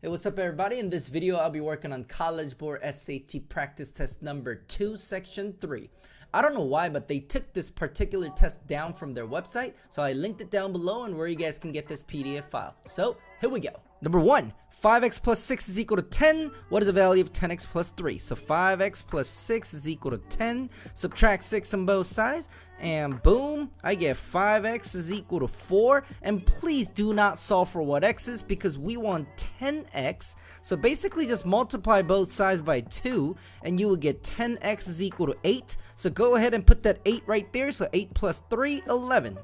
Hey, what's up everybody? In this video, I'll be working on CollegBoard SAT practice test number 2, section 3. I don't know why, but they took this particular test down from their website, so I linked it down below and where you guys can get this PDF file. So, here we go. Number 1, 5x plus 6 is equal to 10. What is the value of 10x plus 3? So 5x plus 6 is equal to 10. Subtract 6 on both sides, and boom, I get 5x is equal to 4. And please do not solve for what x is, because we want 10x. So basically just multiply both sides by 2 and you will get 10x is equal to 8. So go ahead and put that 8 right there. So 8 plus 3, 11.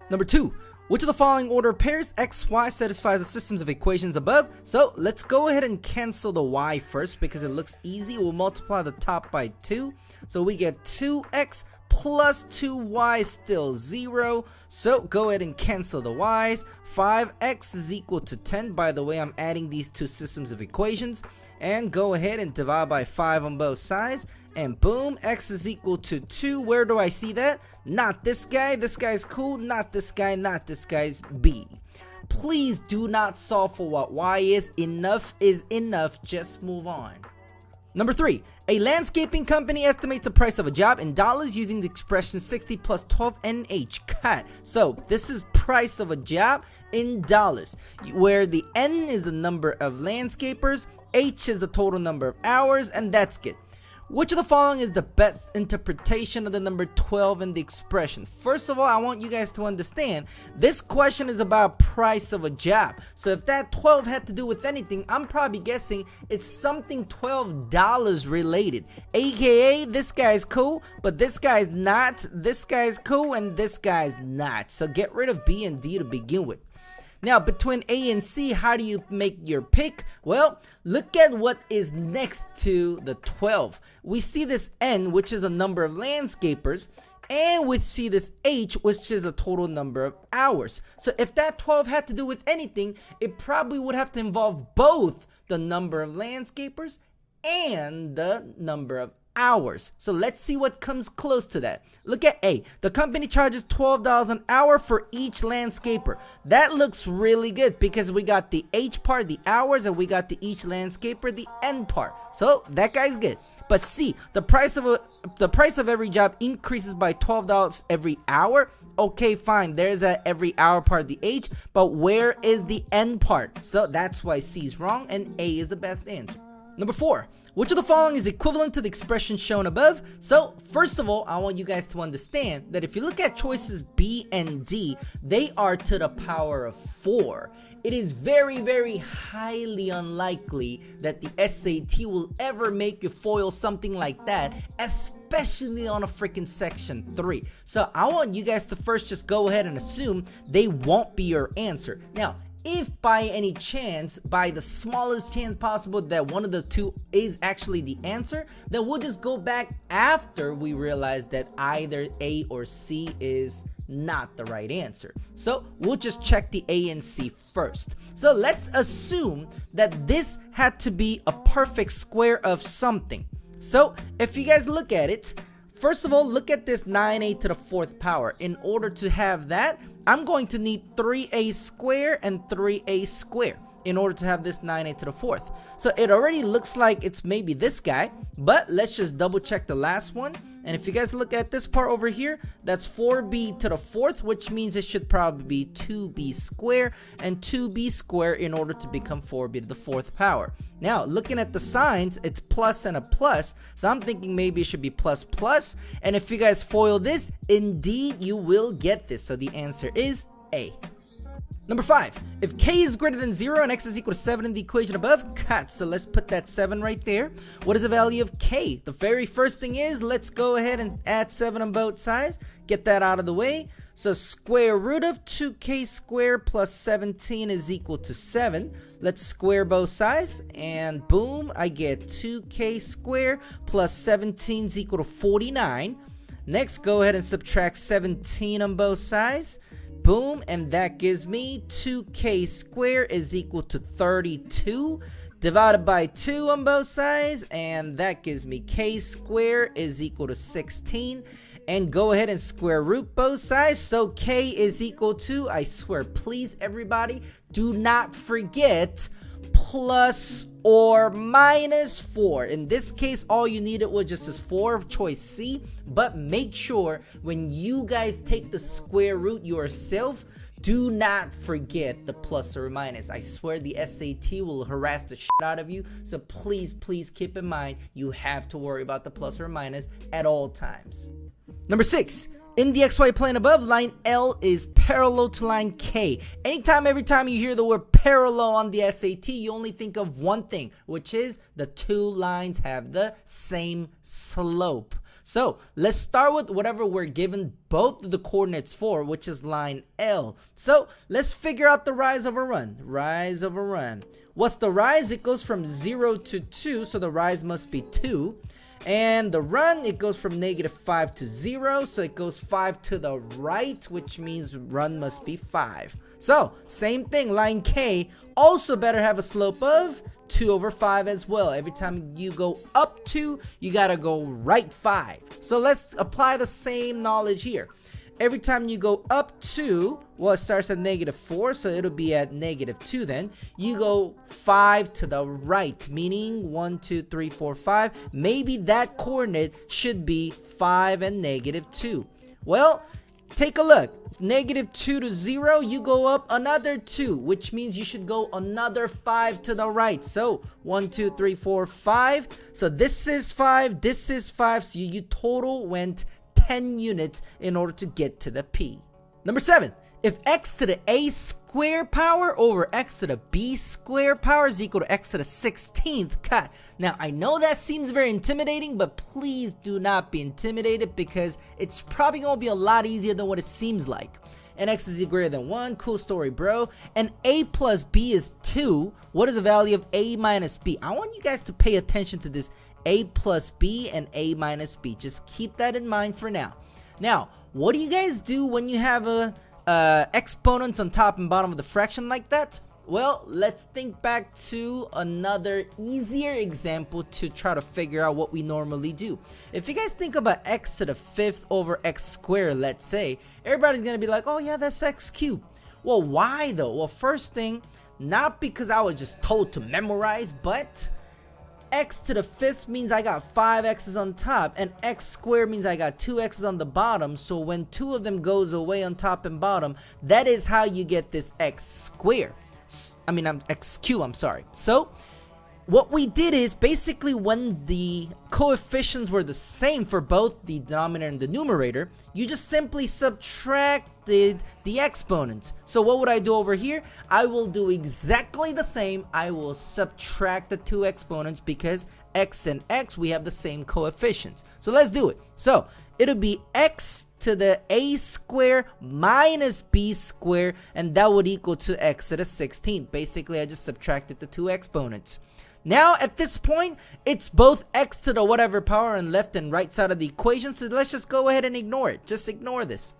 Number 2, which of the following order of pairs x, y satisfies the systems of equations above? So let's go ahead and cancel the y first because it looks easy. We'll multiply the top by 2. So we get 2x plus 2y still 0. So go ahead and cancel the y's. 5x is equal to 10. By the way, I'm adding these two systems of equations. And go ahead and divide by 5 on both sides. And boom, x is equal to 2. Where do I see that? Not this guy. This guy's cool. Not this guy. Not this guy's B. Please do not solve for what y is. Enough is enough. Just move on. Number 3, a landscaping company estimates the price of a job in dollars using the expression 60 plus 12 NH. Cut. So this is price of a job in dollars, where the N is the number of landscapers, H is the total number of hours, and that's good. Which of the following is the best interpretation of the number 12 in the expression? First of all, I want you guys to understand this question is about price of a job. So if that 12 had to do with anything, I'm probably guessing it's something $12 related. AKA, this guy's cool, but this guy's not. This guy's cool, and this guy's not. So get rid of B and D to begin with. Now, between A and C, how do you make your pick? Well, look at what is next to the 12. We see this N, which is a number of landscapers, and we see this H, which is a total number of hours. So if that 12 had to do with anything, it probably would have to involve both the number of landscapers and the number of hours. So let's see what comes close to that. Look at A. The company charges $12 an hour for each landscaper. That looks really good because we got the H part, the hours, and we got the each landscaper, the N part. So that guy's good. But C, the price of every job increases by $12 every hour. Okay, fine. There's that every hour part, the H, but where is the N part? So that's why C is wrong and A is the best answer. Number 4, which of the following is equivalent to the expression shown above? So first of all, I want you guys to understand that if you look at choices B and D, they are to the power of 4. It is very, very highly unlikely that the SAT will ever make you foil something like that, especially on a freaking section 3. So I want you guys to first just go ahead and assume they won't be your answer. Now, if by any chance, by the smallest chance possible, that one of the two is actually the answer, then we'll just go back after we realize that either A or C is not the right answer. So we'll just check the A and C first. So let's assume that this had to be a perfect square of something. So if you guys look at it, first of all, look at this 9a to the 4th power. In order to have that, I'm going to need 3a squared and 3a squared in order to have this 9a to the 4th. So it already looks like it's maybe this guy, but let's just double check the last one. And if you guys look at this part over here, that's 4b to the 4th, which means it should probably be 2b squared and 2b squared in order to become 4b to the 4th power. Now, looking at the signs, it's plus and a plus, so I'm thinking maybe it should be plus plus. And if you guys foil this, indeed you will get this. So the answer is A. Number 5, if k is greater than 0 and x is equal to 7 in the equation above, cut. So let's put that 7 right there. What is the value of k? The very first thing is, let's go ahead and add 7 on both sides. Get that out of the way. So square root of 2k squared plus 17 is equal to 7. Let's square both sides, and boom, I get 2k squared plus 17 is equal to 49. Next, go ahead and subtract 17 on both sides. Boom, and that gives me 2k squared is equal to 32 divided by 2 on both sides, and that gives me k squared is equal to 16. And go ahead and square root both sides. So k is equal to, I swear, please everybody, do not forget plus or minus 4. In this case, all you needed was just this 4, choice C, but make sure when you guys take the square root yourself, do not forget the plus or minus. I swear the SAT will harass the shit out of you, so please keep in mind you have to worry about the plus or minus at all times. Number 6. In the XY plane above, line L is parallel to line K. Every time you hear the word parallel on the SAT, you only think of one thing, which is the two lines have the same slope. So let's start with whatever we're given both of the coordinates for, which is line L. So let's figure out the rise over run. Rise over run. What's the rise? It goes from 0 to 2, so the rise must be 2. And the run, it goes from -5 to 0, so it goes 5 to the right, which means run must be 5. So, same thing, line K also better have a slope of 2 over 5 as well. Every time you go up 2, you gotta go right 5. So let's apply the same knowledge here. Every time you go up 2, well, it starts at -4, so it'll be at -2 then. You go 5 to the right, meaning 1, 2, 3, 4, 5. Maybe that coordinate should be 5 and -2. Well, take a look. -2 to 0, you go up another 2, which means you should go another 5 to the right. So 1, 2, 3, 4, 5. So this is 5, this is 5. So you total went 10 units in order to get to the P. Number 7. If x to the a square power over x to the b square power is equal to x to the 16th cut. Now, I know that seems very intimidating, but please do not be intimidated because it's probably going to be a lot easier than what it seems like. And x is greater than 1. Cool story, bro. And a plus b is 2. What is the value of a minus b? I want you guys to pay attention to this a plus b and a minus b. Just keep that in mind for now. Now, what do you guys do when you have exponents on top and bottom of the fraction like that? Well, let's think back to another easier example to try to figure out what we normally do. If you guys think about x to the 5th over x squared, let's say, everybody's gonna be like, oh yeah, that's x cubed. Well, why though? Well, first thing, not because I was just told to memorize, but x to the 5th means I got 5 x's on top, and x squared means I got 2 x's on the bottom. So when 2 of them goes away on top and bottom, that is how you get this x squared. X cubed, I'm sorry. So what we did is basically when the coefficients were the same for both the denominator and the numerator, you just simply subtracted the exponents. So what would I do over here? I will do exactly the same. I will subtract the two exponents because x and x, we have the same coefficients. So let's do it. So it'll be x to the a squared minus b squared, and that would equal to x to the 16th. Basically, I just subtracted the two exponents. Now, at this point, it's both x to the whatever power on left and right side of the equation, so let's just go ahead and ignore it. Just ignore this.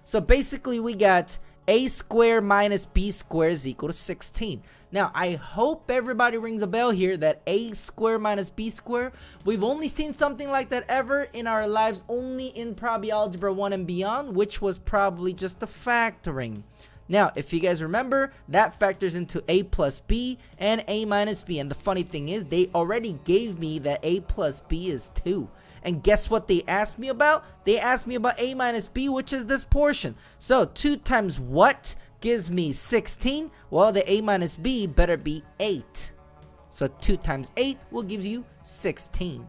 So basically, we got a squared minus b squared is equal to 16. Now, I hope everybody rings a bell here that a squared minus b squared, we've only seen something like that ever in our lives, only in probably Algebra 1 and beyond, which was probably just the factoring. Now, if you guys remember, that factors into a plus b and a minus b. And the funny thing is, they already gave me that a plus b is 2. And guess what they asked me about? They asked me about a minus b, which is this portion. So 2 times what gives me 16? Well, the a minus b better be 8. So 2 times 8 will give you 16.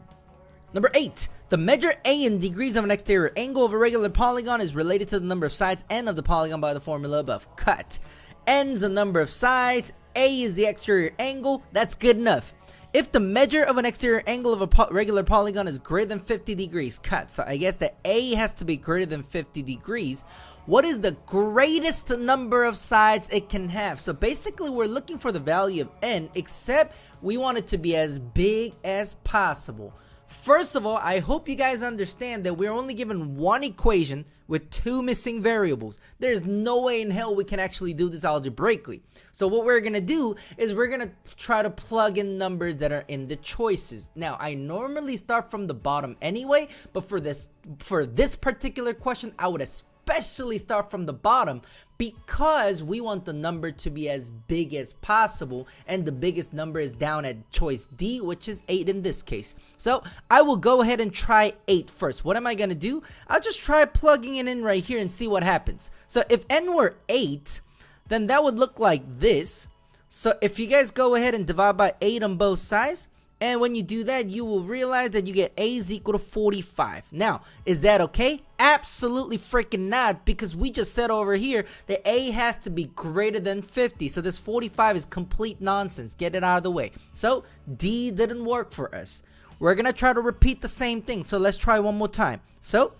Number 8. The measure a in degrees of an exterior angle of a regular polygon is related to the number of sides n of the polygon by the formula above. Cut. N is the number of sides, a is the exterior angle. That's good enough. If the measure of an exterior angle of a regular polygon is greater than 50 degrees, cut. So I guess that a has to be greater than 50 degrees. What is the greatest number of sides it can have? So basically, we're looking for the value of n, except we want it to be as big as possible. First of all, I hope you guys understand that we're only given one equation with 2 missing variables. There's no way in hell we can actually do this algebraically. So what we're going to do is we're going to try to plug in numbers that are in the choices. Now, I normally start from the bottom anyway, but for this particular question, I would especially start from the bottom because we want the number to be as big as possible, and the biggest number is down at choice D, which is 8 in this case. So I will go ahead and try 8 first. What am I gonna do? I'll just try plugging it in right here and see what happens. So if n were 8, then that would look like this. So if you guys go ahead and divide by 8 on both sides, and when you do that, you will realize that you get a is equal to 45. Now, is that okay? Absolutely freaking not, because we just said over here that a has to be greater than 50. So this 45 is complete nonsense. Get it out of the way. So D didn't work for us. We're going to try to repeat the same thing. So let's try one more time. So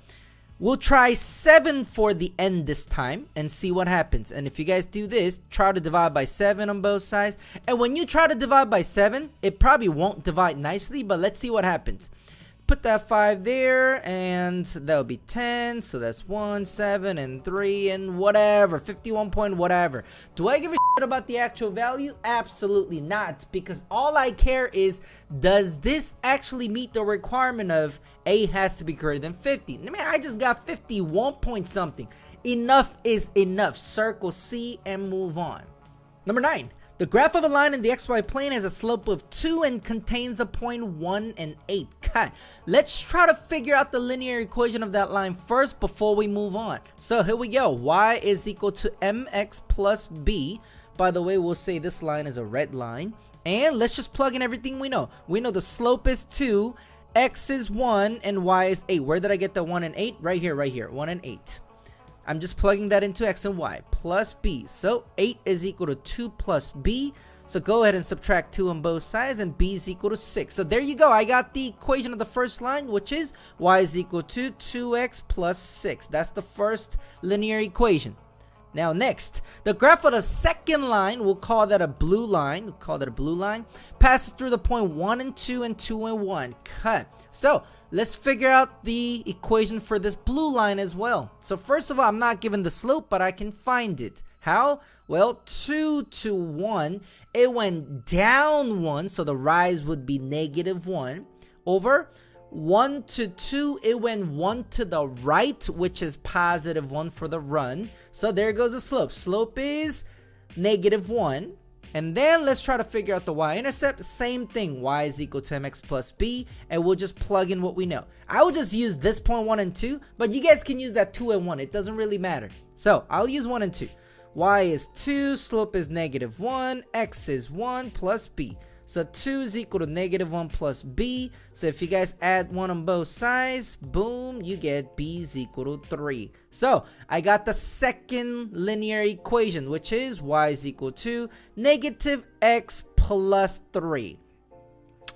we'll try 7 for the n this time and see what happens. And if you guys do this, try to divide by 7 on both sides. And when you try to divide by 7, it probably won't divide nicely, but let's see what happens. Put that 5 there, and that'll be 10. So that's 1, 7, and 3, and whatever. 51 point whatever. Do I give a shit about the actual value? Absolutely not, because all I care is, does this actually meet the requirement of a has to be greater than 50? I mean, I just got 51 point something. Enough is enough. Circle C and move on. Number 9. The graph of a line in the xy plane has a slope of 2 and contains a point 1 and 8. Cut. Let's try to figure out the linear equation of that line first before we move on. So here we go. Y is equal to mx plus b. By the way, we'll say this line is a red line. And let's just plug in everything we know. We know the slope is 2, x is 1, and y is 8. Where did I get the 1 and 8? Right here, 1 and 8. I'm just plugging that into x and y plus b. So 8 is equal to 2 plus b. So go ahead and subtract 2 on both sides, and b is equal to 6. So there you go. I got the equation of the first line, which is y is equal to 2x plus 6. That's the first linear equation. Now next, the graph of the second line, we'll call that a blue line. Passes through the point 1 and 2 and 2 and 1. Cut. So let's figure out the equation for this blue line as well. So first of all, I'm not given the slope, but I can find it. How? Well, 2 to 1, it went down 1, so the rise would be -1, over 1 to 2, it went 1 to the right, which is +1 for the run. So there goes the slope. Slope is -1. And then let's try to figure out the y-intercept. Same thing. Y is equal to mx plus b. And we'll just plug in what we know. I will just use this point 1 and 2. But you guys can use that 2 and 1. It doesn't really matter. So I'll use 1 and 2. Y is 2. Slope is -1. X is 1 plus b. So 2 is equal to -1 plus b. So if you guys add 1 on both sides, boom, you get b is equal to 3. So I got the second linear equation, which is y is equal to -x plus 3.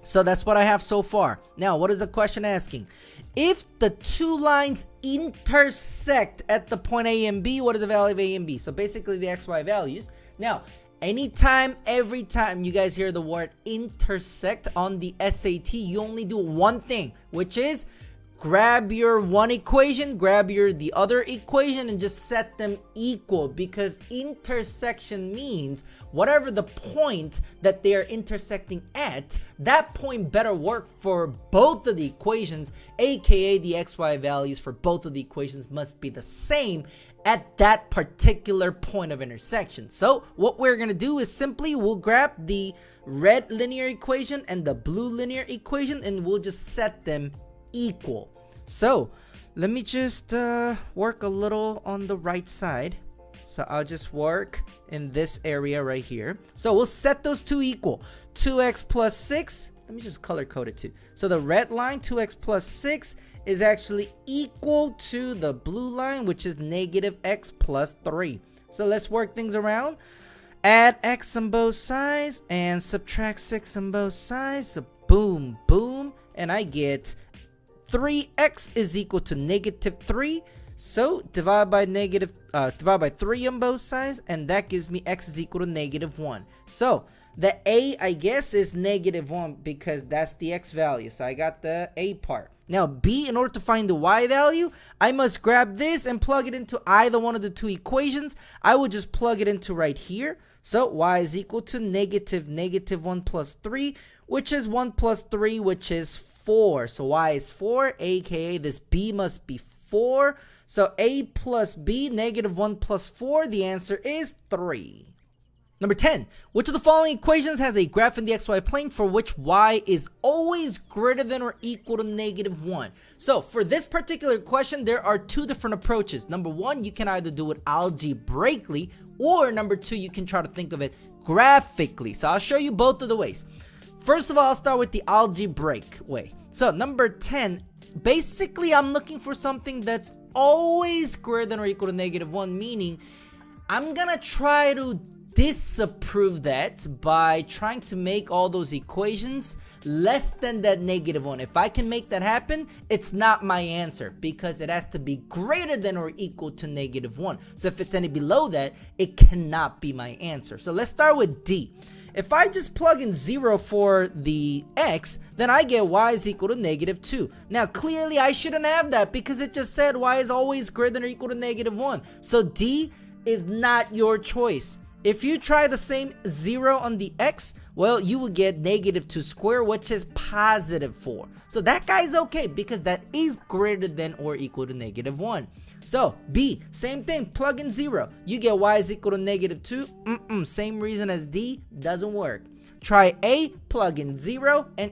So that's what I have so far. Now, what is the question asking? If the two lines intersect at the point A and B, what is the value of A and B? So basically the xy values. Now, anytime, every time you guys hear the word intersect on the SAT, you only do one thing, which is grab your one equation, grab the other equation, and just set them equal, because intersection means whatever the point that they are intersecting at, that point better work for both of the equations, aka the xy values for both of the equations must be the same at that particular point of intersection. So what we're gonna do is simply we'll grab the red linear equation and the blue linear equation, and we'll just set them equal. So let me just work a little on the right side. So I'll just work in this area right here. So we'll set those two equal. 2x plus 6. Let me just color code it too. So the red line, 2x plus 6, is actually equal to the blue line, which is -x plus 3. So let's work things around. Add x on both sides and subtract 6 on both sides. So boom, boom. And I get 3x is equal to -3. So divide by 3 on both sides, and that gives me x is equal to -1. So the a, I guess, is -1 because that's the x value. So I got the a part. Now b, in order to find the y value, I must grab this and plug it into either one of the two equations. I will just plug it into right here. So y is equal to -1 plus 3, which is 1 plus 3, which is 4. So y is 4, aka this b must be 4. So a plus b, -1 plus 4, the answer is 3. Number 10, which of the following equations has a graph in the xy plane for which y is always greater than or equal to -1? So for this particular question, there are two different approaches. Number one, you can either do it algebraically, or number two, you can try to think of it graphically. So I'll show you both of the ways. First of all, I'll start with the algebraic way. So number 10, basically I'm looking for something that's always greater than or equal to -1, meaning I'm gonna try to disapprove that by trying to make all those equations less than that -1. If I can make that happen, it's not my answer because it has to be greater than or equal to -1. So if it's any below that, it cannot be my answer. So let's start with D. If I just plug in 0 for the x, then I get y is equal to -2. Now clearly I shouldn't have that because it just said y is always greater than or equal to -1. So D is not your choice. If you try the same 0 on the x, well, you will get -2 squared, which is +4. So that guy's okay because that is greater than or equal to -1. So B, same thing, plug in 0. You get y is equal to -2. Same reason as D, doesn't work. Try A, plug in 0, and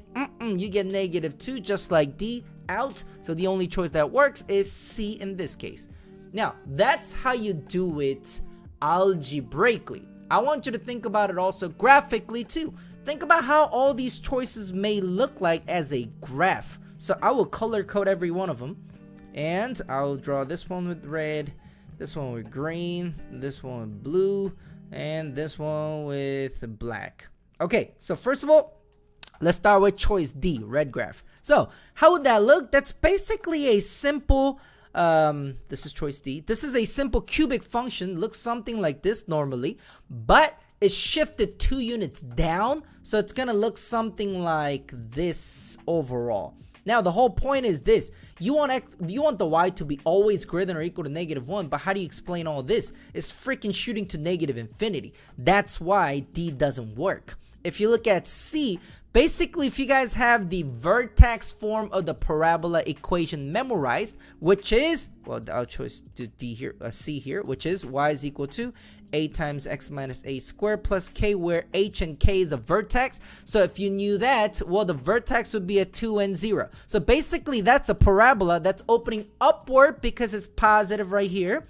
you get -2 just like D, out. So the only choice that works is C in this case. Now, that's how you do it algebraically. I want you to think about it also graphically too. Think about how all these choices may look like as a graph. So I will color code every one of them, and I'll draw this one with red, this one with green, this one with blue, and this one with black. Okay, so first of all, let's start with choice D, red graph. So how would that look? That's basically a simple this is choice D. This is a simple cubic function, looks something like this normally, but it's shifted 2 units down, so it's gonna look something like this overall. Now the whole point is this: you want the y to be always greater than or equal to -1, but how do you explain all this? It's freaking shooting to -infinity. That's why D doesn't work. If you look at C, basically, if you guys have the vertex form of the parabola equation memorized, which is, well, I'll choose D here, C here, which is y is equal to a times x minus a squared plus k, where h and k is a vertex. So if you knew that, well, the vertex would be at 2 and 0. So basically, that's a parabola that's opening upward because it's positive right here.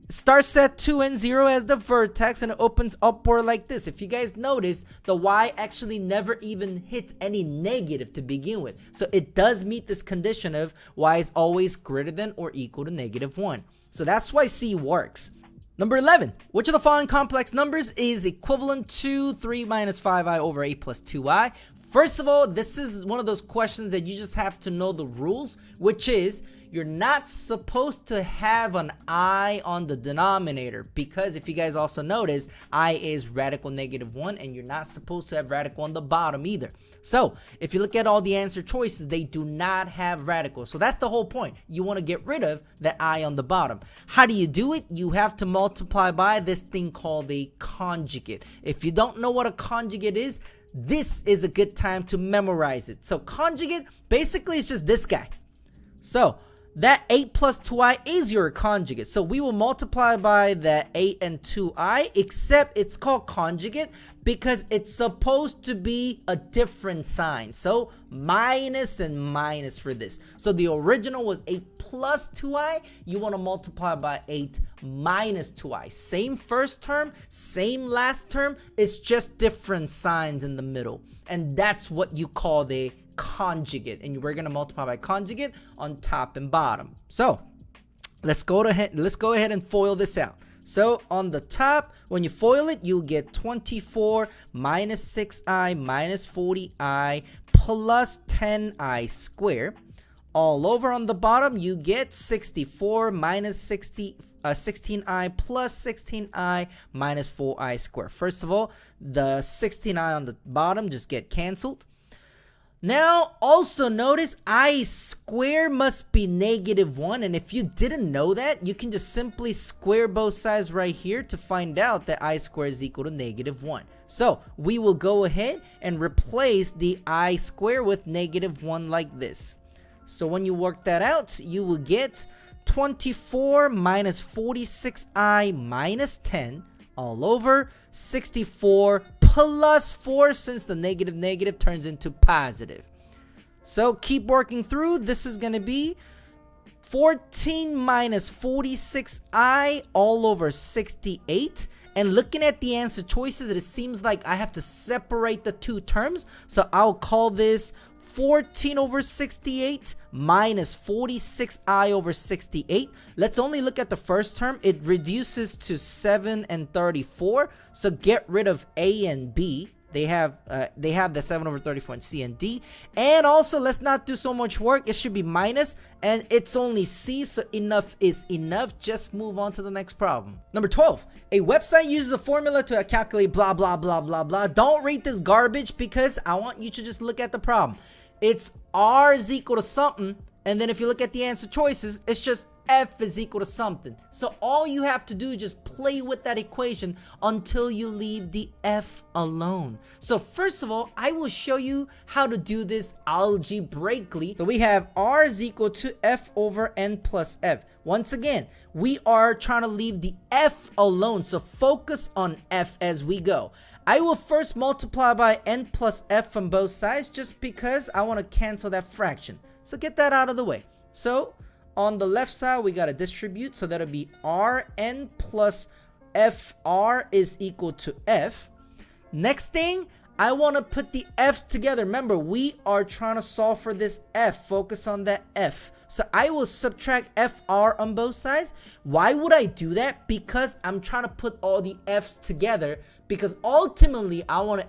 Starts at 2 and 0 as the vertex, and it opens upward like this. If you guys notice, the y actually never even hits any negative to begin with. So it does meet this condition of y is always greater than or equal to -1. So that's why C works. Number 11, which of the following complex numbers is equivalent to 3 minus 5i over a plus 2i? First of all, this is one of those questions that you just have to know the rules, which is you're not supposed to have an I on the denominator, because if you guys also notice, I is radical -1, and you're not supposed to have radical on the bottom either. So if you look at all the answer choices, they do not have radical. So that's the whole point. You want to get rid of that I on the bottom. How do you do it? You have to multiply by this thing called a conjugate. If you don't know what a conjugate is, this is a good time to memorize it. So conjugate basically is just this guy. So that 8 plus 2i is your conjugate. So we will multiply by that 8 and 2i, except it's called conjugate because it's supposed to be a different sign. So minus and minus for this. So the original was 8 plus 2i. You want to multiply by 8 minus 2i. Same first term, same last term. It's just different signs in the middle. And that's what you call the conjugate, and we're going to multiply by conjugate on top and bottom. So let's go ahead and FOIL this out. So on the top, when you FOIL it, you get 24 minus 6i minus 40i plus 10i squared. All over on the bottom, you get 64 minus 16i plus 16i minus 4i squared. First of all, the 16i on the bottom just get canceled. Now, also notice I square must be -1, and if you didn't know that, you can just simply square both sides right here to find out that I square is equal to -1. So we will go ahead and replace the I square with -1 like this. So when you work that out, you will get 24 minus 46i minus 10 all over 64 plus 4, since the negative negative turns into positive. So keep working through. This is going to be 14 minus 46i all over 68. And looking at the answer choices, it seems like I have to separate the two terms. So I'll call this 14 over 68 minus 46i over 68. Let's only look at the first term. It reduces to 7 and 34. So get rid of A and B. They have the 7 over 34 in C and D. And also, let's not do so much work. It should be minus, and it's only C, so enough is enough. Just move on to the next problem. Number 12. A website uses a formula to calculate blah, blah, blah, blah, blah. Don't read this garbage because I want you to just look at the problem. It's R is equal to something, and then if you look at the answer choices, it's just F is equal to something. So all you have to do is just play with that equation until you leave the F alone. So first of all, I will show you how to do this algebraically. So we have R is equal to F over N plus F. Once again, we are trying to leave the F alone, so focus on F as we go. I will first multiply by N plus F from both sides just because I want to cancel that fraction. So get that out of the way. So on the left side, we got to distribute. So that'll be Rn plus Fr is equal to F. Next thing, I want to put the F's together. Remember, we are trying to solve for this F. Focus on that F. So I will subtract Fr on both sides. Why would I do that? Because I'm trying to put all the F's together. Because ultimately, I want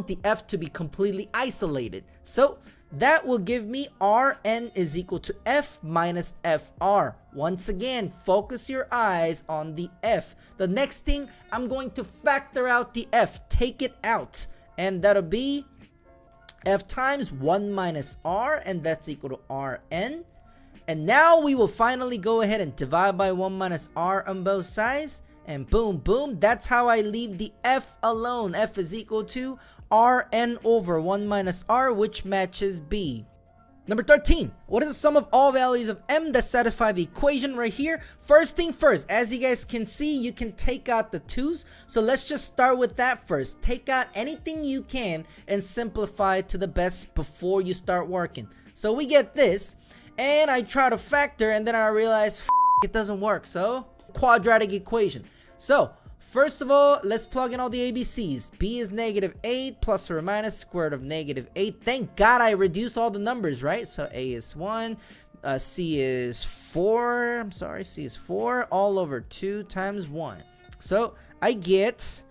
the F to be completely isolated. So that will give me Rn is equal to F minus Fr. Once again, focus your eyes on the F. The next thing, I'm going to factor out the F. Take it out. And that'll be F times 1 minus R, and that's equal to Rn. And now we will finally go ahead and divide by 1 minus R on both sides. And boom, boom. That's how I leave the F alone. F is equal to Rn over 1 minus R, which matches B. Number 13. What is the sum of all values of M that satisfy the equation right here? First thing first, as you guys can see, you can take out the 2's. So let's just start with that first. Take out anything you can and simplify it to the best before you start working. So we get this, and I try to factor, and then I realize it doesn't work. So quadratic equation. So first of all, let's plug in all the ABCs. B is -8 plus or minus square root of -8. Thank God I reduced all the numbers, right? So A is 1, C is 4. I'm sorry, C is 4 all over 2 times 1. So I get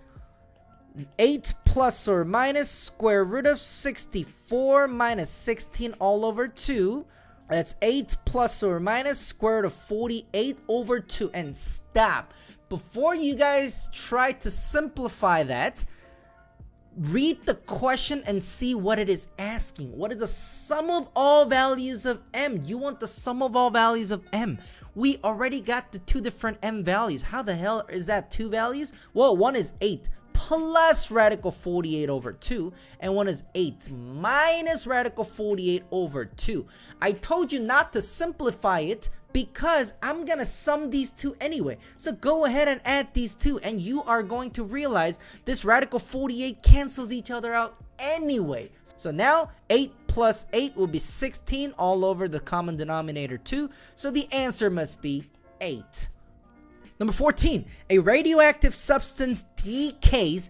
8 plus or minus square root of 64 minus 16 all over 2. That's 8 plus or minus square root of 48 over 2. And stop. Before you guys try to simplify that, read the question and see what it is asking. What is the sum of all values of M? You want the sum of all values of M. We already got the 2 different M values. How the hell is that 2 values? Well, one is 8 plus radical 48 over 2, and one is 8 minus radical 48 over 2. I told you not to simplify it because I'm gonna sum these two anyway. So go ahead and add these two, and you are going to realize this radical 48 cancels each other out anyway. So now 8 plus 8 will be 16 all over the common denominator 2. So the answer must be 8. Number 14, a radioactive substance decays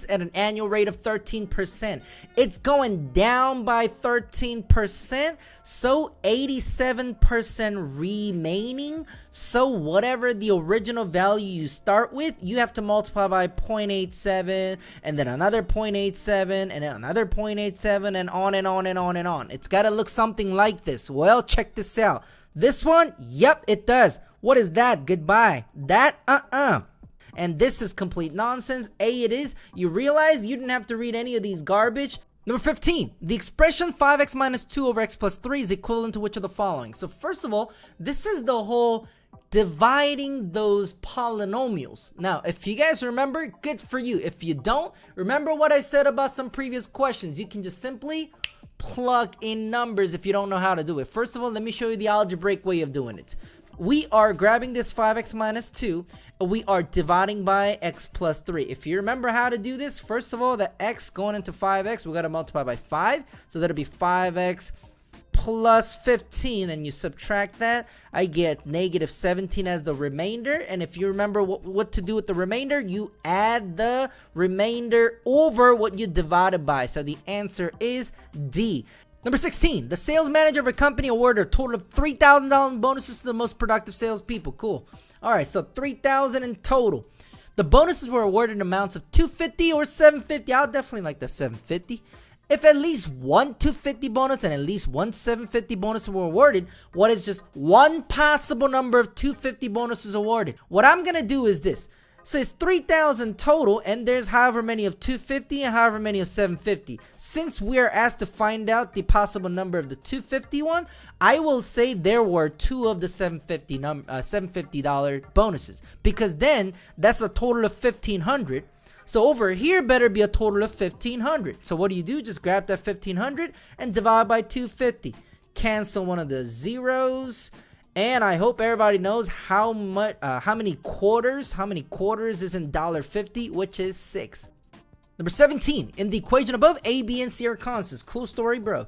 at an annual rate of 13%. It's going down by 13%, so 87% remaining. So whatever the original value you start with, you have to multiply by 0.87, and then another 0.87, and then another 0.87, and on and on and on and on. It's got to look something like this. Well, check this out. This one, yep, it does. What is that? Goodbye. That, And this is complete nonsense. A, it is. You realize you didn't have to read any of these garbage. Number 15. The expression 5x minus 2 over x plus 3 is equivalent to which of the following? So first of all, this is the whole dividing those polynomials. Now, if you guys remember, good for you. If you don't, remember what I said about some previous questions. You can just simply plug in numbers if you don't know how to do it. First of all, let me show you the algebraic way of doing it. We are grabbing this 5x minus 2, and we are dividing by x plus 3. If you remember how to do this, first of all, the x going into 5x, we got to multiply by 5. So that'll be 5x plus 15, and you subtract that, I get negative 17 as the remainder. And if you remember what to do with the remainder, you add the remainder over what you divided by. So the answer is D. Number 16, the sales manager of a company awarded a total of $3,000 in bonuses to the most productive salespeople. Cool. All right, so $3,000 in total. The bonuses were awarded in amounts of $250 or $750. I'll definitely like the $750. If at least one $250 bonus and at least one $750 bonus were awarded, what is just one possible number of $250 bonuses awarded? What I'm going to do is this. So it's 3,000 total, and there's however many of 250 and however many of 750. Since we are asked to find out the possible number of the 250 one, I will say there were two of the $750 bonuses, because then that's a total of 1,500. So over here better be a total of 1,500. So what do? Just grab that 1,500 and divide by 250. Cancel one of the zeros. And I hope everybody knows how many quarters is in $1.50, which is 6. Number 17, in the equation above, A, B, and C are constants. Cool story, bro.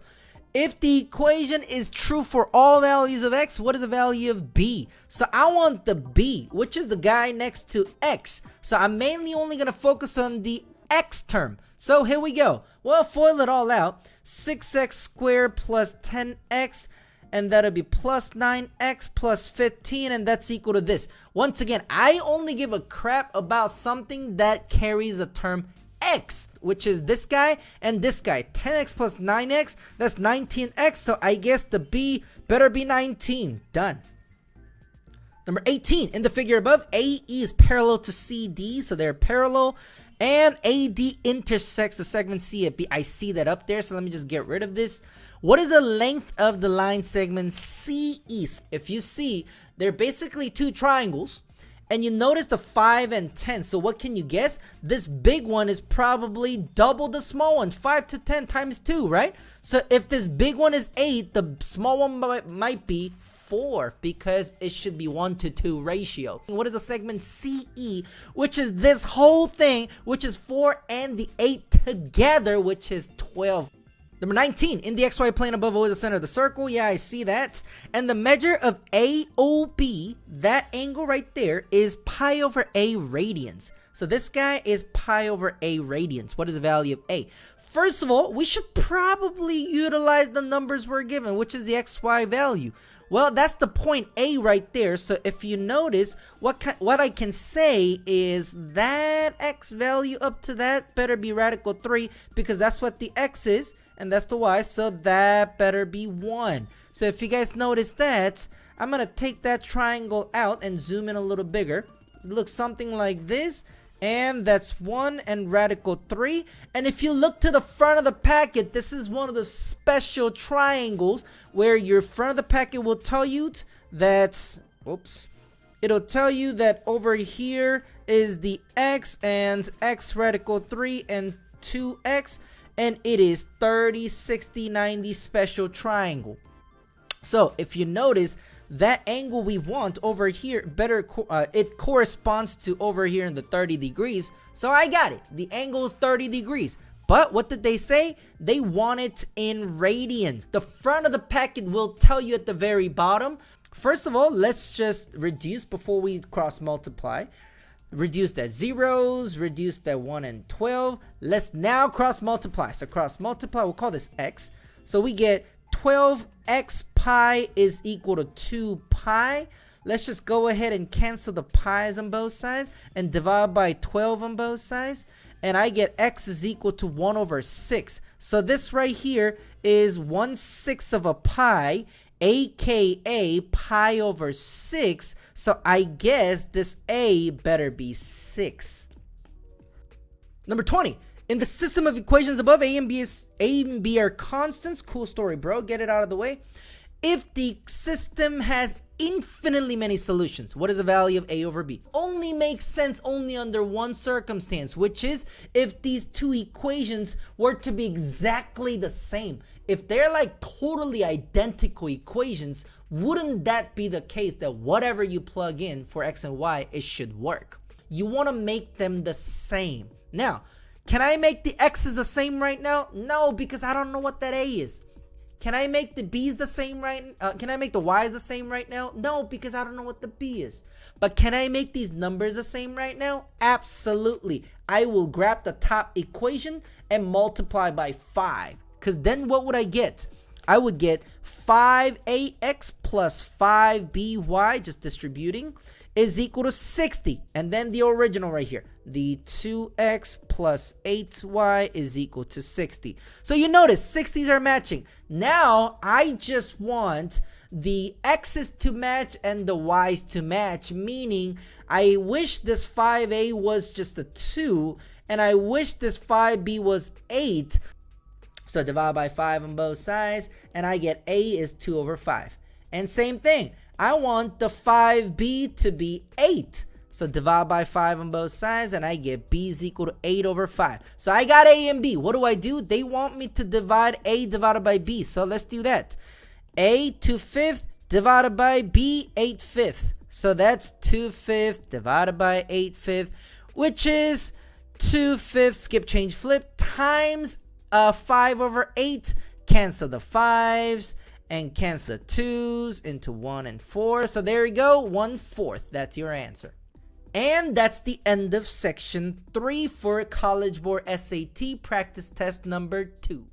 If the equation is true for all values of x, what is the value of b? So I want the b, which is the guy next to x. So I'm mainly only going to focus on the x term. So here we go. Well, FOIL it all out. 6x squared plus 10x. And that'll be plus 9x plus 15, and that's equal to this. Once again, I only give a crap about something that carries a term x, which is this guy and this guy. 10x plus 9x, that's 19x, so I guess the b better be 19. Done. Number 18, in the figure above, AE is parallel to CD, so they're parallel. And AD intersects the segment C at B. I see that up there, so let me just get rid of this. What is the length of the line segment CE? If you see, they're basically two triangles, and you notice the 5 and 10. So what can you guess? This big one is probably double the small one. 5 to 10 times 2, right? So if this big one is 8, the small one might be 4, because it should be 1 to 2 ratio. What is the segment CE, which is this whole thing, which is 4 and the 8 together, which is 12. Number 19, in the XY plane above O is the center of the circle. Yeah, I see that. And the measure of AOB, that angle right there, is pi over A radians. So this guy is pi over A radians. What is the value of A? First of all, we should probably utilize the numbers we're given, which is the XY value. Well, that's the point A right there. So if you notice, what I can say is that X value up to that better be radical 3, because that's what the X is. And that's the y, so that better be 1. So if you guys notice that, I'm going to take that triangle out and zoom in a little bigger. It looks something like this, and that's 1 and radical 3. And if you look to the front of the packet, this is one of the special triangles where your front of the packet will tell you that, it'll tell you that over here is the x and x radical 3 and 2x. And it is 30, 60, 90 special triangle. So if you notice, that angle we want over here, it corresponds to over here in the 30 degrees. So I got it. The angle is 30 degrees. But what did they say? They want it in radians. The front of the packet will tell you at the very bottom. First of all, let's just reduce before we cross multiply. Reduce that zeros, reduce that 1 and 12. Let's now cross multiply. So cross multiply, we'll call this x. So we get 12x pi is equal to 2 pi. Let's just go ahead and cancel the pi's on both sides and divide by 12 on both sides. And I get x is equal to 1 over 6. So this right here is 1/6 of a pi, aka pi over 6. So I guess this A better be 6. Number 20. In the system of equations above, A and B are constants. Cool story, bro. Get it out of the way. If the system has infinitely many solutions, what is the value of A over B? Only makes sense only under one circumstance, which is if these two equations were to be exactly the same. if they're like totally identical equations, wouldn't that be the case that whatever you plug in for x and y, it should work? You want to make them the same. Now, can I make the x's the same right now? No, because I don't know what that a is. Can I make the b's the same right? Can I make the y's the same right now? No, because I don't know what the b is. But can I make these numbers the same right now? Absolutely. I will grab the top equation and multiply by 5. Because then what would I get? I would get 5ax plus 5by, just distributing, is equal to 60. And then the original right here, the 2x plus 8y is equal to 60. So you notice 60s are matching. Now I just want the x's to match and the y's to match, meaning I wish this 5a was just a 2 and I wish this 5b was 8. So divide by 5 on both sides and I get a is 2 over 5. And same thing, I want the 5b to be 8. So divide by 5 on both sides and I get b is equal to 8 over 5. So I got a and b. What do? They want me to divide a divided by b. So let's do that. A 2/5 divided by b 8/5. So that's 2/5 divided by 8/5, which is 2/5, skip, change, flip, times 5 over 8. Cancel the 5s and cancel the 2s into 1 and 4. So there we go, 1/4. That's your answer. And that's the end of section 3 for College Board SAT practice test number 2.